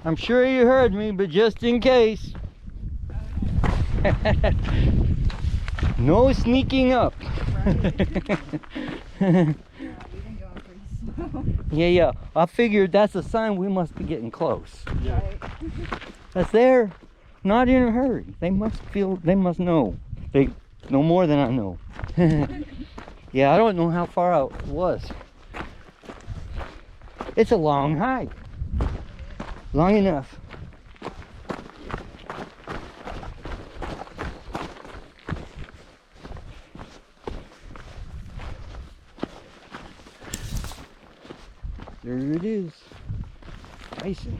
I'm sure you heard me, but just in case. No sneaking up. Yeah. I figured that's a sign we must be getting close. Yeah. That's there. Not in a hurry. They must know. They know more than I know. Yeah, I don't know how far out it was. It's a long hike. Long enough. There it is. Bison.